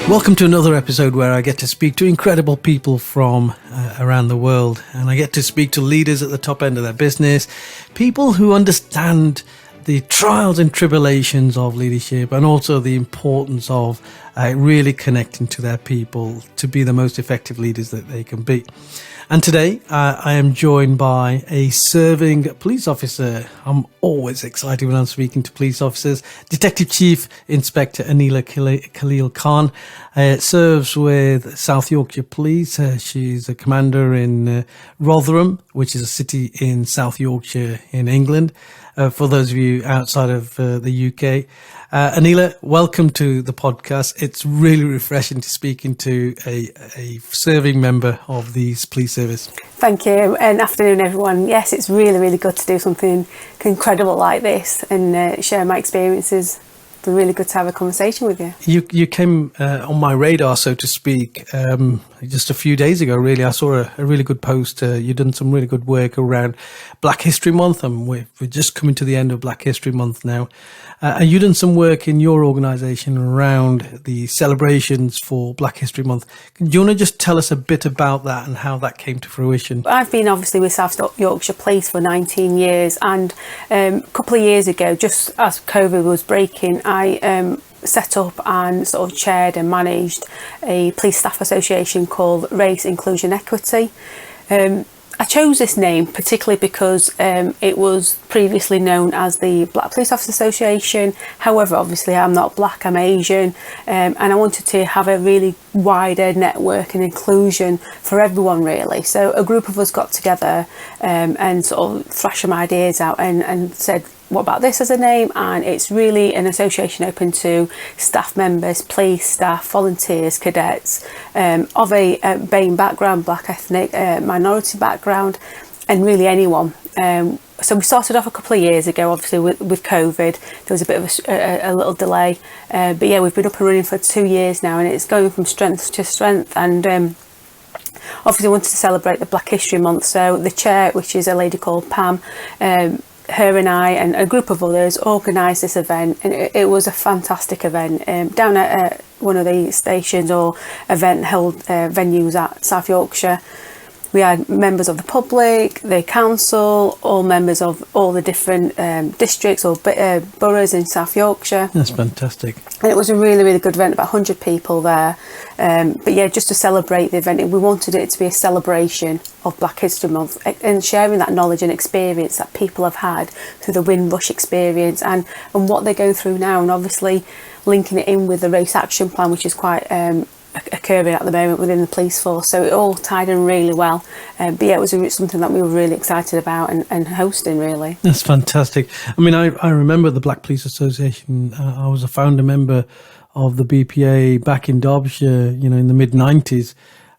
Welcome to another episode where I get to speak to incredible people from around the world, and I get to speak to leaders at the top end of their business, people who understand the trials and tribulations of leadership and also the importance of really connecting to their people to be the most effective leaders that they can be. And today I am joined by a serving police officer. I'm always excited when I'm speaking to police officers. Detective Chief Inspector Aneela Khalil-Khan serves with South Yorkshire Police. She's a commander in Rotherham, which is a city in South Yorkshire in England. For those of you outside of the UK. Aneela, welcome to the podcast. It's really refreshing to speaking to a serving member of the police service. Thank you, and afternoon everyone. Yes, it's really, really good to do something incredible like this and share my experiences. It's been really good to have a conversation with you. You came on my radar, so to speak, just a few days ago, really. I saw a really good post. You've done some really good work around Black History Month, and we're just coming to the end of Black History Month now. And you've done some work in your organisation around the celebrations for Black History Month. Do you want to just tell us a bit about that and how that came to fruition? I've been obviously with South Yorkshire Police for 19 years, and a couple of years ago, just as COVID was breaking, I set up and sort of chaired and managed a police staff association called Race, Inclusion, Equity. I chose this name particularly because it was previously known as the Black Police Officers Association. However, obviously I'm not black, I'm Asian, and I wanted to have a really wider network and inclusion for everyone really. So a group of us got together and sort of thrashed some ideas out and said, what about this as a name? And it's really an association open to staff members, police staff, volunteers, cadets of a BAME background, black ethnic minority background, and really anyone. So we started off a couple of years ago, obviously with COVID. There was a bit of a little delay, but yeah, we've been up and running for 2 years now, and it's going from strength to strength. And obviously wanted to celebrate the Black History Month. So the chair, which is a lady called Pam, her and I and a group of others organised this event, and it was a fantastic event down at one of the stations or event held venues at South Yorkshire. We had members of the public, the council, all members of all the different districts or boroughs in South Yorkshire. That's fantastic. And it was a really, really good event, about 100 people there. But yeah, just to celebrate the event, we wanted it to be a celebration of Black History Month and sharing that knowledge and experience that people have had through the Windrush experience and what they're going through now, and obviously linking it in with the Race Action Plan, which is quite occurring at the moment within the police force. So it all tied in really well. But yeah, it was something that we were really excited about and hosting really. That's fantastic. I mean, I remember the Black Police Association. I was a founder member of the BPA back in Derbyshire, in the mid-90s.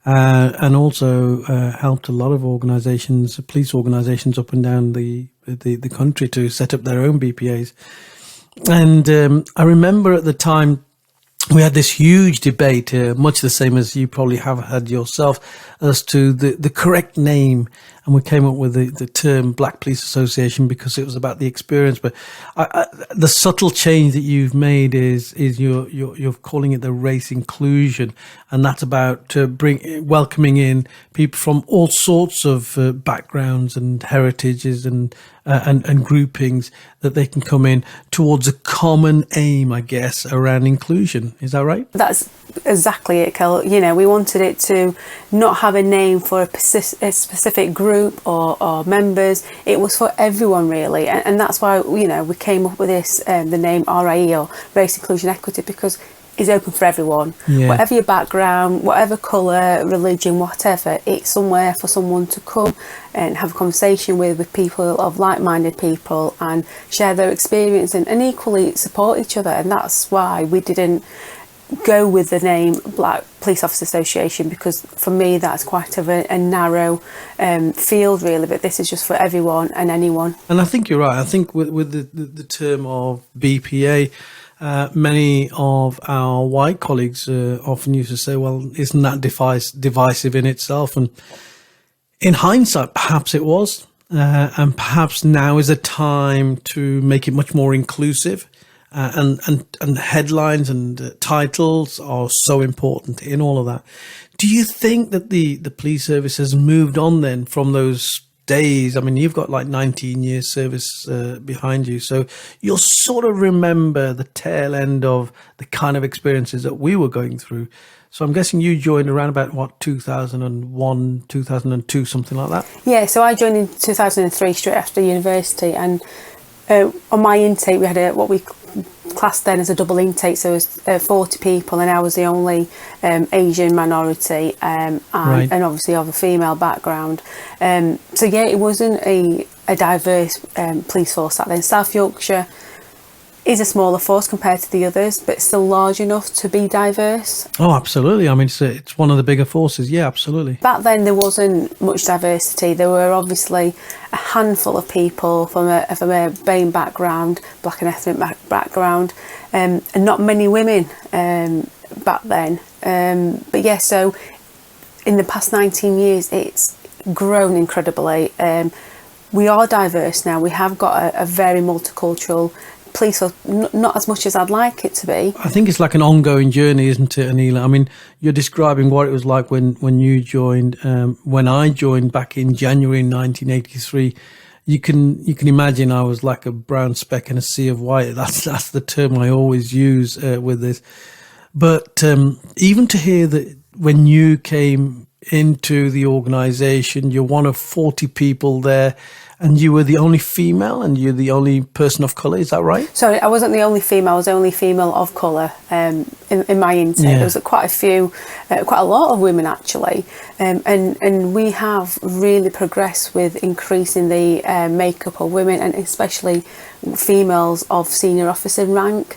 And also helped a lot of organisations, police organisations up and down the country to set up their own BPAs. And I remember at the time we had this huge debate, much the same as you probably have had yourself, as to the correct name. And we came up with the term Black Police Association because it was about the experience. But the subtle change that you've made is you're calling it the race inclusion, and that's about welcoming in people from all sorts of backgrounds and heritages and groupings, that they can come in towards a common aim, I guess, around inclusion. Is that right? That's exactly it, Kel. We wanted it to not have a name for a specific group or members. It was for everyone really, and that's why we came up with this the name RIE, or Race Inclusion Equity, because it's open for everyone. Yeah. Whatever your background, whatever colour, religion, whatever, it's somewhere for someone to come and have a conversation with people of like-minded people and share their experience and equally support each other. And that's why we didn't go with the name Black Police Officers Association, because for me that's quite of a narrow field really, but this is just for everyone and anyone. And I think you're right. I think with the term of BPA, many of our white colleagues often used to say, well, isn't that divisive in itself? And in hindsight, perhaps it was, and perhaps now is a time to make it much more inclusive and headlines and titles are so important in all of that. Do you think that the police service has moved on then from those days? I mean, you've got like 19 years service behind you, so you'll sort of remember the tail end of the kind of experiences that we were going through. So I'm guessing you joined around about, what, 2001, 2002, something like that? Yeah, so I joined in 2003 straight after university, and on my intake we had what we classed then as a double intake, so it was 40 people, and I was the only Asian minority and obviously of a female background. So yeah, it wasn't a diverse police force back then. South Yorkshire is a smaller force compared to the others, but still large enough to be diverse. Oh, absolutely. I mean, it's one of the bigger forces. Yeah, absolutely. Back then, there wasn't much diversity. There were obviously a handful of people from a BAME background, black and ethnic background, and not many women back then. But yeah, so in the past 19 years, it's grown incredibly. We are diverse now. We have got a very multicultural police, not as much as I'd like it to be. I think it's like an ongoing journey, isn't it, Aneela? I mean, you're describing what it was like when you joined. When I joined back in January 1983, you can imagine I was like a brown speck in a sea of white. That's the term I always use with this. But even to hear that when you came into the organisation, you're one of 40 people there, and you were the only female, and you're the only person of colour. Is that right? Sorry, I wasn't the only female. I was the only female of colour in my intake. Yeah. There was quite a lot of women actually, and we have really progressed with increasing the makeup of women, and especially females of senior officer rank.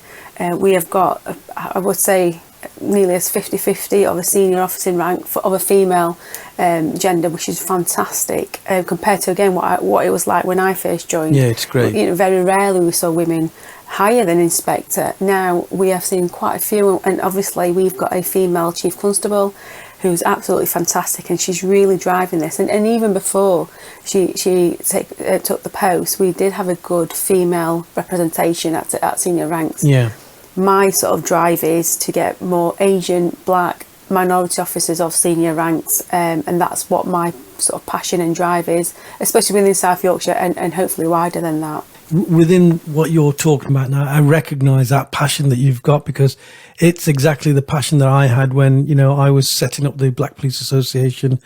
We have got, I would say, nearly as 50-50 of a senior officer in rank of a female gender, which is fantastic compared to, again, what it was like when I first joined. Yeah, it's great. You know, very rarely we saw women higher than inspector. Now we have seen quite a few, and obviously we've got a female chief constable who's absolutely fantastic, and she's really driving this. And even before she took the post, we did have a good female representation at senior ranks. Yeah. My sort of drive is to get more Asian, black, minority officers of senior ranks, and that's what my sort of passion and drive is, especially within South Yorkshire and hopefully wider than that. Within what you're talking about now, I recognise that passion that you've got, because it's exactly the passion that I had when, you know, I was setting up the Black Police Association,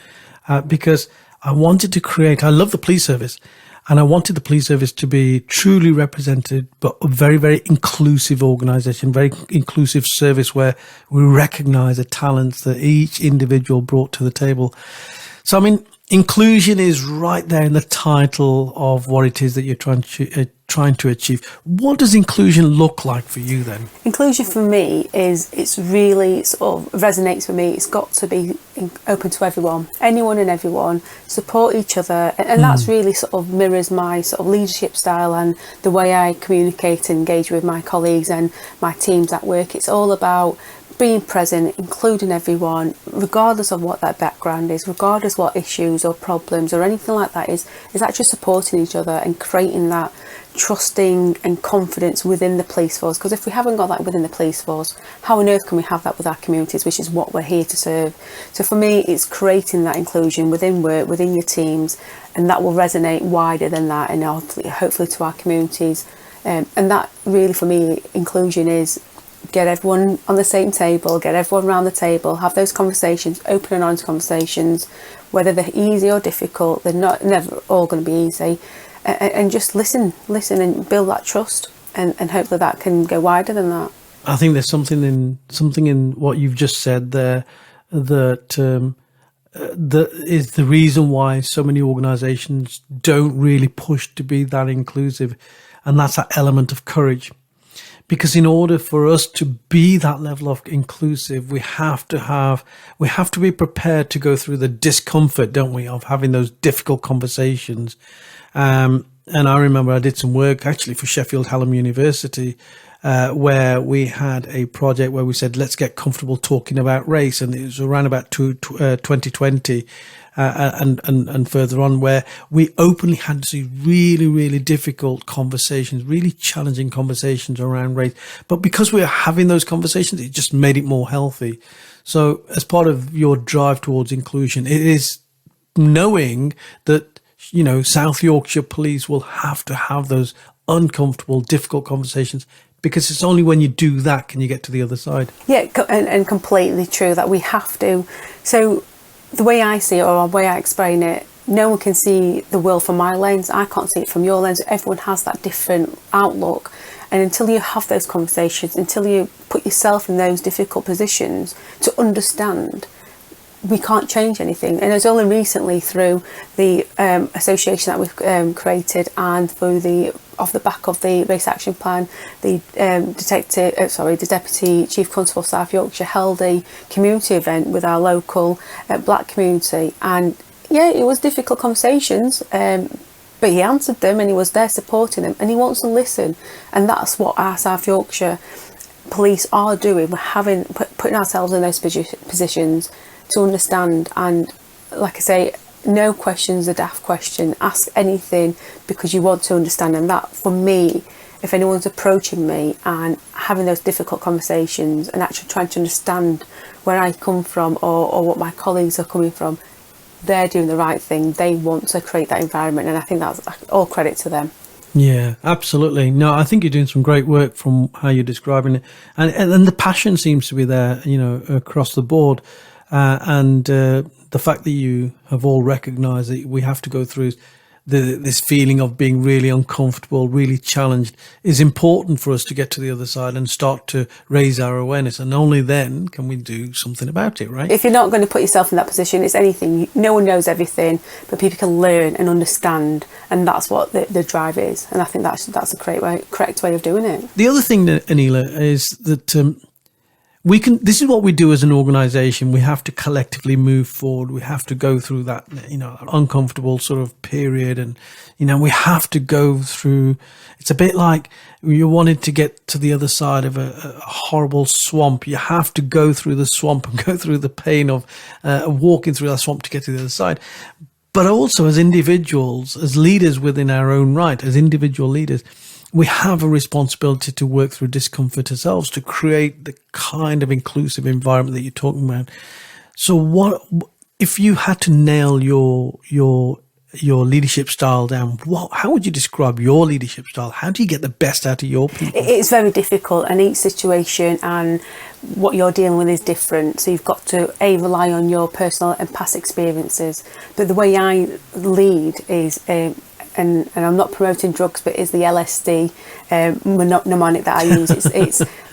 because I wanted to create, I love the police service, and I wanted the police service to be truly represented, but a very, very inclusive organisation, very inclusive service where we recognise the talents that each individual brought to the table. So, I mean, inclusion is right there in the title of what it is that you're trying to achieve. What does inclusion look like for you then? Inclusion for me it's really sort of resonates with me. It's got to be open to everyone, anyone and everyone, support each other, and that's really sort of mirrors my sort of leadership style and the way I communicate and engage with my colleagues and my teams at work. It's all about being present, including everyone, regardless of what their background is, regardless what issues or problems or anything like that is actually supporting each other and creating that trusting and confidence within the police force. Because if we haven't got that within the police force, how on earth can we have that with our communities, which is what we're here to serve? So for me, it's creating that inclusion within work, within your teams, and that will resonate wider than that, and hopefully to our communities. And that really, for me, inclusion is get everyone on the same table, get everyone around the table, have those conversations, open and honest conversations, whether they're easy or difficult. They're never all going to be easy, and just listen and build that trust, and hopefully that can go wider than that. I think there's something in what you've just said there that is the reason why so many organisations don't really push to be that inclusive, and that's that element of courage. Because in order for us to be that level of inclusive, we have to be prepared to go through the discomfort, don't we, of having those difficult conversations. And I remember I did some work actually for Sheffield Hallam University, where we had a project where we said, let's get comfortable talking about race. And it was around about 2020 and further on, where we openly had to see really, really difficult conversations, really challenging conversations around race. But because we were having those conversations, it just made it more healthy. So as part of your drive towards inclusion, it is knowing that, you know, South Yorkshire Police will have to have those uncomfortable, difficult conversations, because it's only when you do that can you get to the other side. Yeah, and completely true that we have to. So the way I see it, or the way I explain it, no one can see the world from my lens. I can't see it from your lens. Everyone has that different outlook. And until you have those conversations, until you put yourself in those difficult positions to understand, we can't change anything. And it's only recently through the association that we've created, and through off the back of the Race Action Plan, the Deputy Chief Constable of South Yorkshire held a community event with our local black community. And yeah, it was difficult conversations, but he answered them and he was there supporting them, and he wants to listen. And that's what our South Yorkshire Police are doing. We're putting ourselves in those positions to understand. And like I say, no question's a daft question. Ask anything because you want to understand. And that, for me, if anyone's approaching me and having those difficult conversations and actually trying to understand where I come from, or what my colleagues are coming from, they're doing the right thing. They want to create that environment, and I think that's all credit to them. Yeah, absolutely. No, I think you're doing some great work from how you're describing it, and the passion seems to be there, you know, across the board. And the fact that you have all recognised that we have to go through this feeling of being really uncomfortable, really challenged, is important for us to get to the other side and start to raise our awareness. And only then can we do something about it, right? If you're not going to put yourself in that position, it's anything. No one knows everything, but people can learn and understand, and that's what the drive is. And I think that's a correct way of doing it. The other thing, Aneela, is that this is what we do as an organisation. We have to collectively move forward. We have to go through that, you know, uncomfortable sort of period. And, you know, we have to go through, it's a bit like you wanted to get to the other side of a horrible swamp. You have to go through the swamp and go through the pain of walking through that swamp to get to the other side. But also as individuals, as leaders within our own right, as individual leaders, we have a responsibility to work through discomfort ourselves to create the kind of inclusive environment that you're talking about. So what, if you had to nail your leadership style down, how would you describe your leadership style? How do you get the best out of your people? It's very difficult, and each situation and what you're dealing with is different. So you've got to rely on your personal and past experiences. But the way I lead is and I'm not promoting drugs, but is the LSD mnemonic that I use.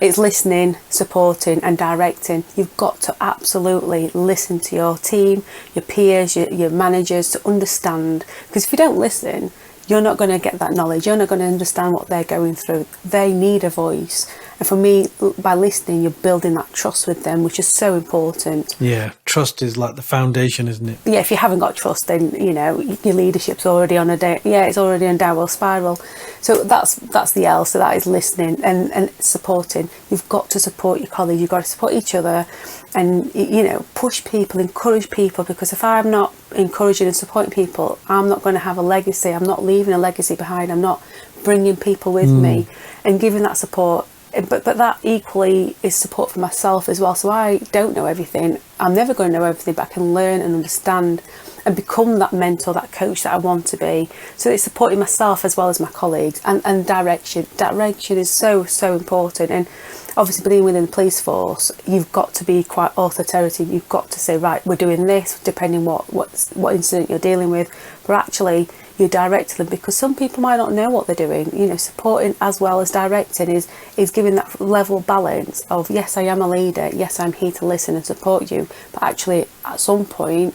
It's listening, supporting and directing. You've got to absolutely listen to your team, your peers, your managers, to understand. Because if you don't listen, you're not going to get that knowledge. You're not going to understand what they're going through. They need a voice. And for me, by listening, you're building that trust with them, which is so important. Yeah, trust is like the foundation, isn't it? Yeah, if you haven't got trust, then, you know, your leadership's already on it's already on a downward spiral. So that's the L. So that is listening and supporting. You've got to support your colleagues. You've got to support each other, and, you know, push people, encourage people. Because if I'm not encouraging and supporting people, I'm not going to have a legacy. I'm not leaving a legacy behind. I'm not bringing people with me and giving that support. But that equally is support for myself as well. So I don't know everything. I'm never going to know everything, but I can learn and understand and become that mentor, that coach that I want to be. So it's supporting myself as well as my colleagues, and direction. Direction is so, so important. And obviously being within the police force, you've got to be quite authoritative. You've got to say, right, we're doing this, depending what incident you're dealing with. But actually, you direct them, because some people might not know what they're doing. You know, supporting as well as directing is giving that level balance of, yes, I am a leader, yes, I'm here to listen and support you, but actually at some point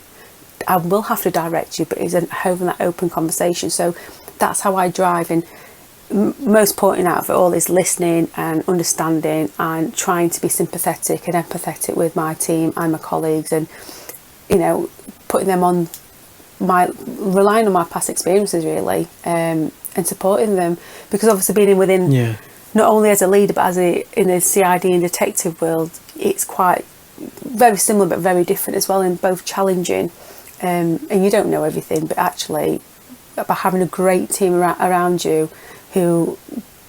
I will have to direct you, but it's having that open conversation. So that's how I drive. And most important out of it all is listening and understanding and trying to be sympathetic and empathetic with my team and my colleagues, and, you know, putting them on relying on my past experiences really, and supporting them, because obviously being within not only as a leader, but in the CID and detective world, it's quite very similar but very different as well, and both challenging. And you don't know everything, but actually, by having a great team around you who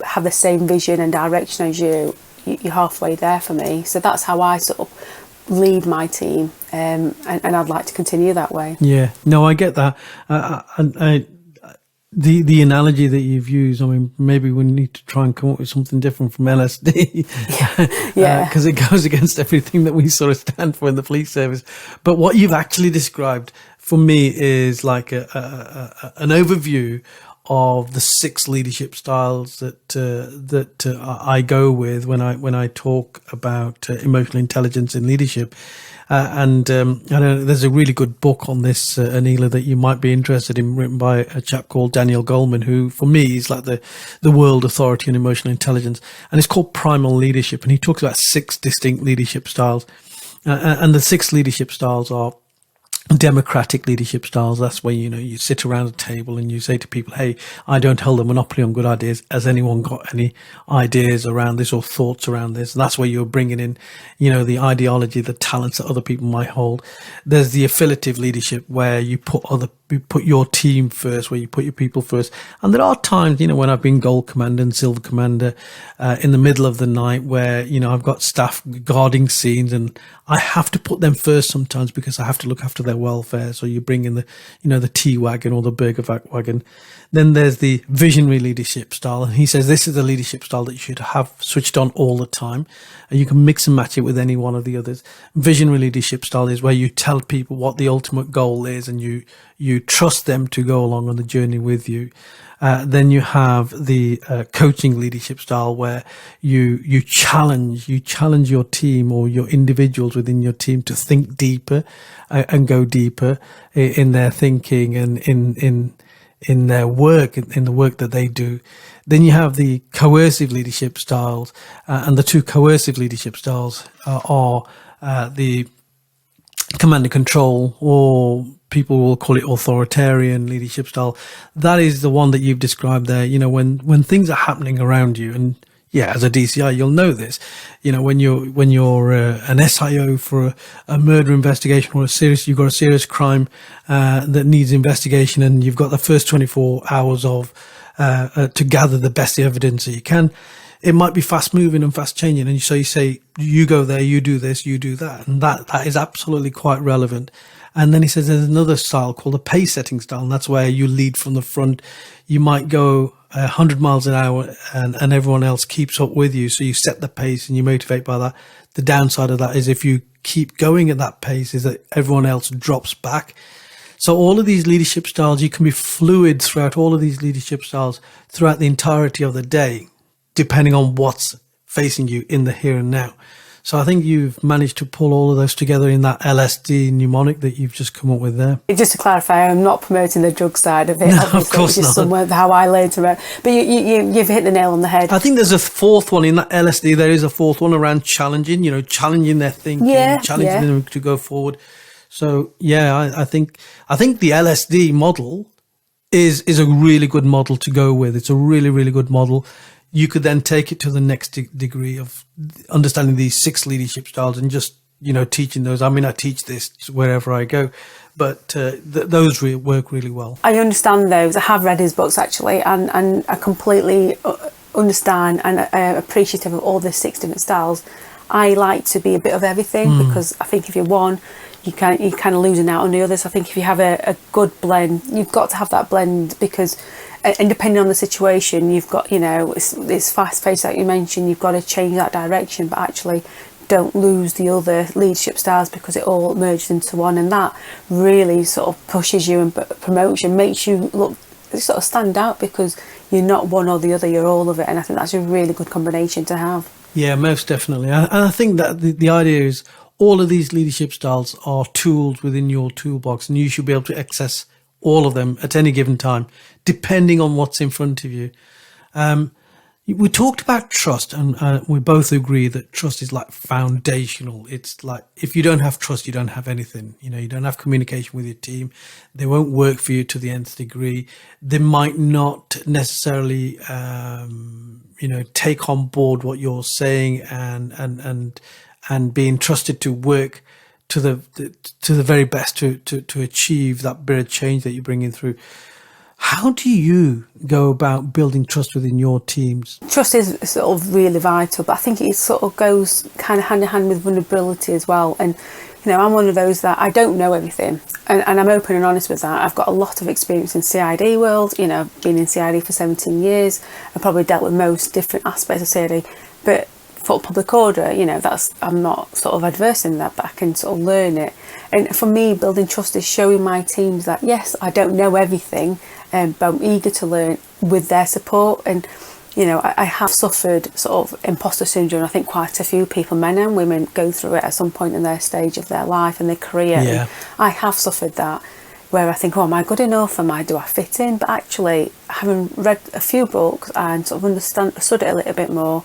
have the same vision and direction as you, you're halfway there for me. So that's how I sort of lead my team, and I'd like to continue that way. Yeah, no, I get that. The analogy that you've used, I mean, maybe we need to try and come up with something different from LSD. Yeah. Because it goes against everything that we sort of stand for in the police service. But what you've actually described for me is like an overview of the 6 leadership styles that I go with when I talk about emotional intelligence in leadership. I know there's a really good book on this, Aneela, that you might be interested in, written by a chap called Daniel Goleman, who for me is like the world authority on emotional intelligence. And it's called Primal Leadership. And he talks about 6 distinct leadership styles. And the 6 leadership styles are democratic leadership styles. That's where, you sit around a table and you say to people, hey, I don't hold a monopoly on good ideas. Has anyone got any ideas around this or thoughts around this? And that's where you're bringing in, the ideology, the talents that other people might hold. There's the affiliative leadership where you put your team first, where you put your people first. And there are times, when I've been gold commander and silver commander, in the middle of the night where, I've got staff guarding scenes and I have to put them first sometimes because I have to look after their welfare. So you bring in the tea wagon or the burger wagon. Then there's the visionary leadership style. And he says this is the leadership style that you should have switched on all the time. And you can mix and match it with any one of the others. Visionary leadership style is where you tell people what the ultimate goal is and you trust them to go along on the journey with you. Then you have the coaching leadership style where you challenge your team or your individuals within your team to think deeper and go deeper in their thinking and in their work, in the work that they do. Then you have the coercive leadership styles, and the 2 coercive leadership styles are the command and control, or people will call it authoritarian leadership style. That is the one that you've described there. When things are happening around you, and yeah, as a DCI, you'll know this. When you're an SIO for a murder investigation or you've got a serious crime that needs investigation, and you've got the first 24 hours to gather the best evidence that you can. It might be fast moving and fast changing, and so you say, you go there, you do this, you do that, and that is absolutely quite relevant. And then he says there's another style called the pace setting style, and that's where you lead from the front. You might go 100 miles an hour and everyone else keeps up with you, so you set the pace and you motivate by that. The downside of that is if you keep going at that pace is that everyone else drops back. So all of these leadership styles, you can be fluid throughout all of these leadership styles throughout the entirety of the day, depending on what's facing you in the here and now. So I think you've managed to pull all of those together in that LSD mnemonic that you've just come up with there. Just to clarify, I'm not promoting the drug side of it. No, obviously, of course not. Somewhere how I learned about. But you've hit the nail on the head. I think there's a 4th one in that LSD. There is a 4th one around challenging, challenging their thinking, challenging them to go forward. So yeah, I think the LSD model is a really good model to go with. It's a really, really good model. You could then take it to the next degree of understanding these 6 leadership styles and just, teaching those. I mean, I teach this wherever I go, but those work really well. I understand those. I have read his books actually, and I completely understand and appreciative of all the 6 different styles. I like to be a bit of everything because I think if you're one, you're kind of losing out on the others. I think if you have a good blend, you've got to have that blend because. And depending on the situation, you've got, it's fast-paced like you mentioned, you've got to change that direction, but actually don't lose the other leadership styles because it all merges into one, and that really sort of pushes you and promotes you, makes you look, sort of stand out because you're not one or the other, you're all of it, and I think that's a really good combination to have. Yeah, most definitely. And I think that the idea is all of these leadership styles are tools within your toolbox, and you should be able to access all of them at any given time, depending on what's in front of you. We talked about trust, and we both agree that trust is like foundational. It's like if you don't have trust, you don't have anything. You don't have communication with your team. They won't work for you to the nth degree. They might not necessarily, take on board what you're saying and being trusted to work to the very best to achieve that bit of change that you're bringing through. How do you go about building trust within your teams? Trust is sort of really vital, but I think it sort of goes kind of hand in hand with vulnerability as well. And I'm one of those that I don't know everything, and I'm open and honest with that. I've got a lot of experience in CID world. I've been in CID for 17 years. I've probably dealt with most different aspects of CID, but for public order, I'm not sort of adverse in that, but I can sort of learn it. And for me, building trust is showing my teams that yes, I don't know everything, but I'm eager to learn with their support. And I have suffered sort of imposter syndrome. I think quite a few people, men and women, go through it at some point in their stage of their life and their career. Yeah. And I have suffered that, where I think, am I good enough? Do I fit in? But actually, having read a few books and sort of understood it a little bit more,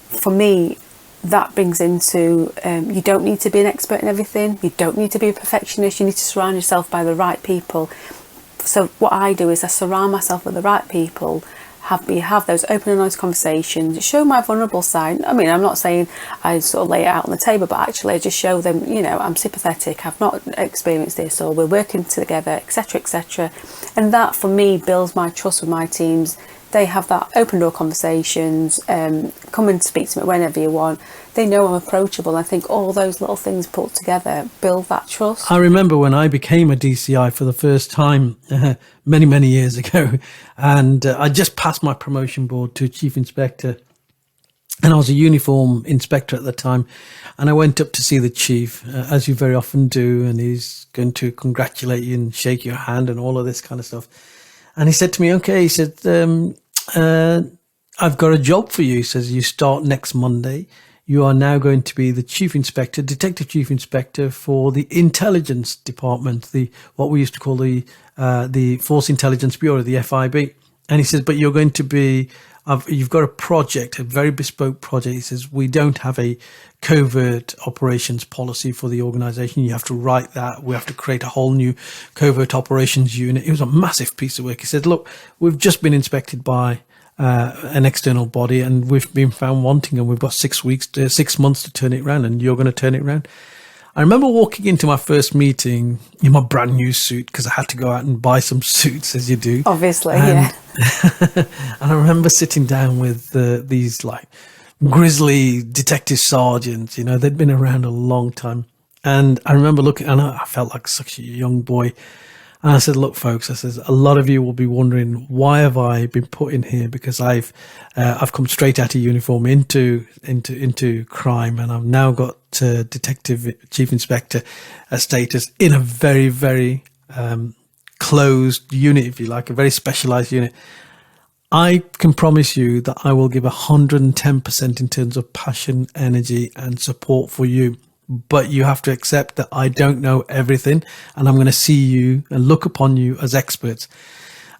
for me, that brings into you don't need to be an expert in everything. You don't need to be a perfectionist. You need to surround yourself by the right people. So what I do is I surround myself with the right people, have those open and honest conversations, show my vulnerable side. I'm not saying I sort of lay it out on the table, but actually I just show them, I'm sympathetic, I've not experienced this, or we're working together, etc., etc. And that, for me, builds my trust with my teams. They have that open door conversations, come and speak to me whenever you want. They know I'm approachable. I think all those little things put together build that trust. I remember when I became a DCI for the first time many, many years ago, and I just passed my promotion board to Chief Inspector, and I was a uniform inspector at the time, and I went up to see the Chief, as you very often do, and he's going to congratulate you and shake your hand and all of this kind of stuff. And he said to me, okay, he said, I've got a job for you. He says, you start next Monday. You are now going to be the Chief Inspector, Detective Chief Inspector for the Intelligence Department, what we used to call the Force Intelligence Bureau, the FIB. And he says, but you're going to be, you've got a project, a very bespoke project. He says, we don't have a covert operations policy for the organization. You have to write that. We have to create a whole new covert operations unit. It was a massive piece of work. He said, look, we've just been inspected by an external body, and we've been found wanting, and we've got 6 months to turn it around, and you're going to turn it around. I remember walking into my first meeting in my brand new suit, because I had to go out and buy some suits, as you do. Obviously, yeah. And I remember sitting down with these like grizzly detective sergeants. They'd been around a long time. And I remember looking, and I felt like such a young boy. And I said, look, folks, I says, a lot of you will be wondering, why have I been put in here? Because I've come straight out of uniform into crime, and I've now got Detective Chief Inspector status in a very, very closed unit, if you like, a very specialized unit. I can promise you that I will give 110% in terms of passion, energy, and support for you. But you have to accept that I don't know everything, and I'm going to see you and look upon you as experts.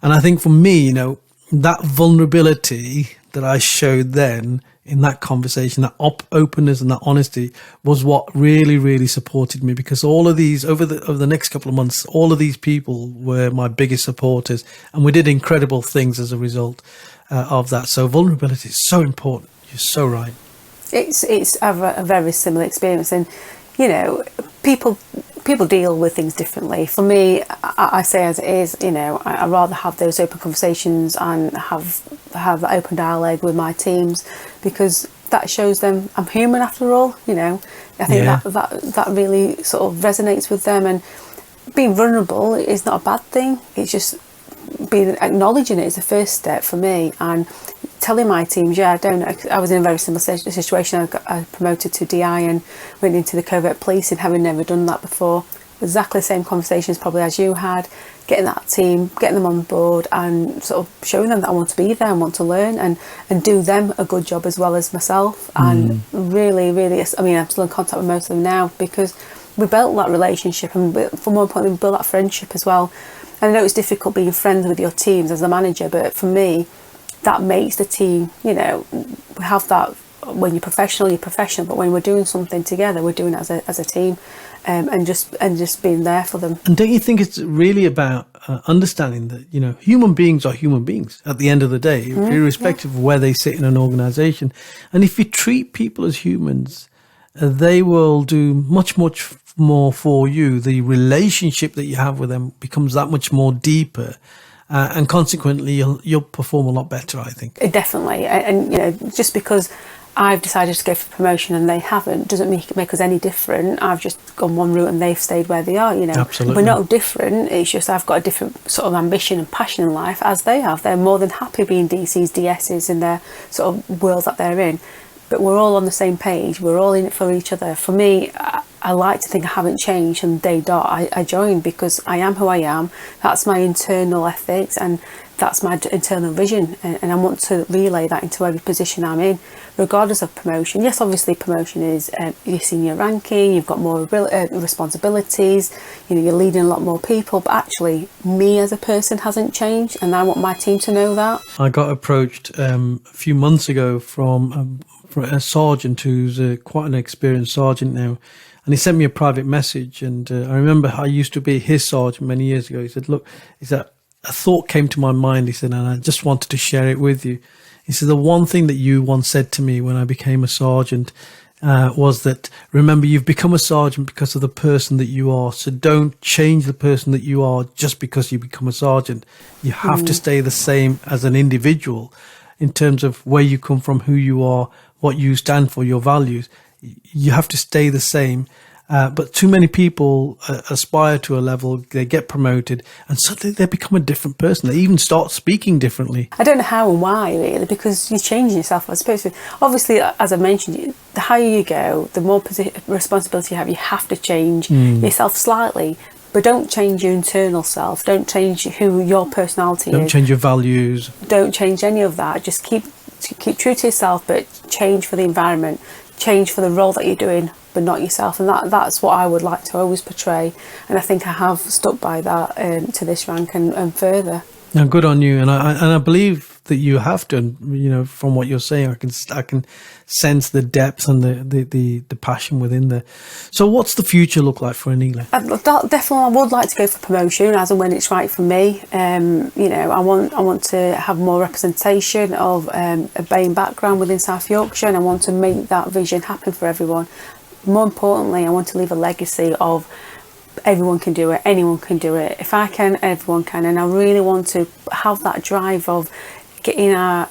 And I think for me, that vulnerability that I showed then in that conversation, that openness and that honesty, was what really, really supported me, because all of these, over the next couple of months, all of these people were my biggest supporters, and we did incredible things as a result of that. So vulnerability is so important. You're so right. It's a very similar experience, and people deal with things differently. For me, I say as it is, I rather have those open conversations and have that open dialogue with my teams, because that shows them I'm human after all. I think that really sort of resonates with them, and being vulnerable is not a bad thing. It's just acknowledging it is the first step for me, and telling my teams, I was in a very similar situation. I got promoted to DI and went into the covert police, and having never done that before, exactly the same conversations probably as you had, getting that team, getting them on board, and sort of showing them that I want to be there and want to learn and do them a good job as well as myself. And really, really, I'm still in contact with most of them now, because we built that relationship, and for more importantly, we built that friendship as well. And I know it's difficult being friends with your teams as a manager, but for me, that makes the team, we have that when you're professional, but when we're doing something together, we're doing it as a team, and just being there for them. And don't you think it's really about understanding that, human beings are human beings at the end of the day, irrespective of where they sit in an organization. And if you treat people as humans, they will do much more for you. The relationship that you have with them becomes that much more deeper. And consequently, you'll perform a lot better, I think. Definitely. And just because I've decided to go for promotion and they haven't, doesn't make us any different. I've just gone one route and they've stayed where they are, Absolutely. We're not different. It's just I've got a different sort of ambition and passion in life as they have. They're more than happy being DCs, DSs in their sort of world that they're in. But we're all on the same page. We're all in it for each other. For me, I like to think I haven't changed from day dot. I joined because I am who I am. That's my internal ethics and that's my internal vision. And I want to relay that into every position I'm in, regardless of promotion. Yes, obviously promotion is your senior ranking, you've got more responsibilities, you're leading a lot more people. But actually, me as a person hasn't changed. And I want my team to know that. I got approached a few months ago from a sergeant who's quite an experienced sergeant now. And he sent me a private message. And I remember I used to be his sergeant many years ago. He said, look, a thought came to my mind. He said, and I just wanted to share it with you. He said, the one thing that you once said to me when I became a sergeant was that, remember, you've become a sergeant because of the person that you are. So don't change the person that you are just because you become a sergeant. You have to stay the same as an individual in terms of where you come from, who you are, what you stand for, your values. You have to stay the same. But too many people aspire to a level, they get promoted, and suddenly they become a different person. They even start speaking differently. I don't know how and why, really, because you're changing yourself as opposed to, obviously, as I mentioned, the higher you go, the more responsibility you have to change yourself slightly. But don't change your internal self. Don't change who your personality is. Don't change your values. Don't change any of that. Just keep true to yourself, but change for the environment. Change for the role that you're doing, but not yourself. And that's what I would like to always portray. And I think I have stuck by that to this rank and further. Now, good on you. And I believe that you have done. From what you're saying, I can sense the depth and the passion within there. So what's the future look like for Aneela? Definitely, I would like to go for promotion as and when it's right for me. I want to have more representation of a BAME background within South Yorkshire, and I want to make that vision happen for everyone. More importantly, I want to leave a legacy of everyone can do it, anyone can do it. If I can, everyone can. And I really want to have that drive of getting our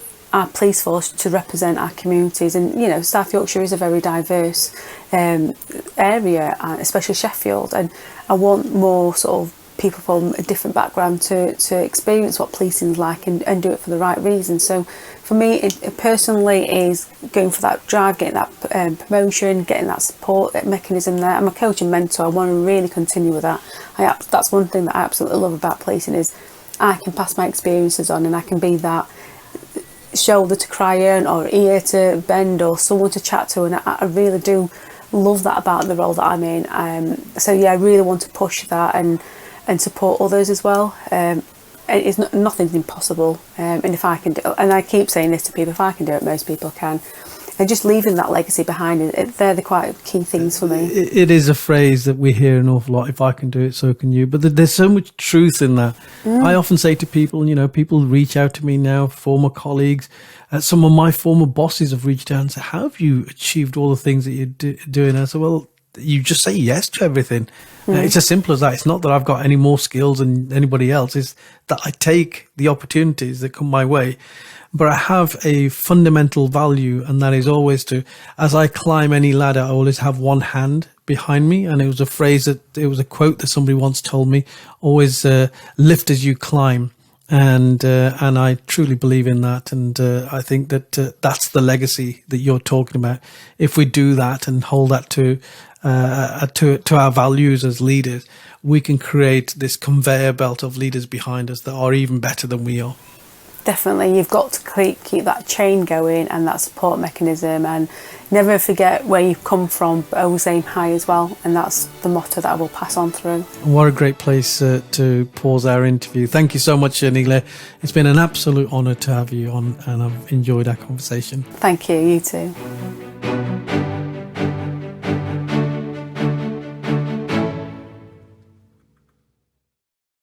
police force to represent our communities. And South Yorkshire is a very diverse area, especially Sheffield, and I want more sort of people from a different background to experience what policing is like and do it for the right reason. So for me, it personally is going for that drive, getting that promotion, getting that support mechanism there. I'm a coach and mentor. I want to really continue with that. That's one thing that I absolutely love about policing is I can pass my experiences on, and I can be that shoulder to cry on or ear to bend or someone to chat to, and I really do love that about the role that I'm in. I really want to push that and support others as well. Nothing's impossible, and if I can do, and I keep saying this to people, if I can do it, most people can. And just leaving that legacy behind, they're the quite key things for me. It is a phrase that we hear an awful lot. If I can do it, so can you. But there's so much truth in that. I often say to people, people reach out to me now, former colleagues. Some of my former bosses have reached out and said, how have you achieved all the things that you're doing? I said, well, you just say yes to everything. It's as simple as that. It's not that I've got any more skills than anybody else. It's that I take the opportunities that come my way. But I have a fundamental value, and that is always as I climb any ladder, I always have one hand behind me. And it was a quote that somebody once told me, always lift as you climb. And I truly believe in that. And I think that that's the legacy that you're talking about. If we do that and hold that to our values as leaders, we can create this conveyor belt of leaders behind us that are even better than we are. definitely you've got to keep that chain going and that support mechanism, and never forget where you've come from, but always aim high as well. And that's the motto that I will pass on through. What a great place to pause our interview. Thank you so much, Aneela. It's been an absolute honour to have you on, and I've enjoyed our conversation. Thank you, you too.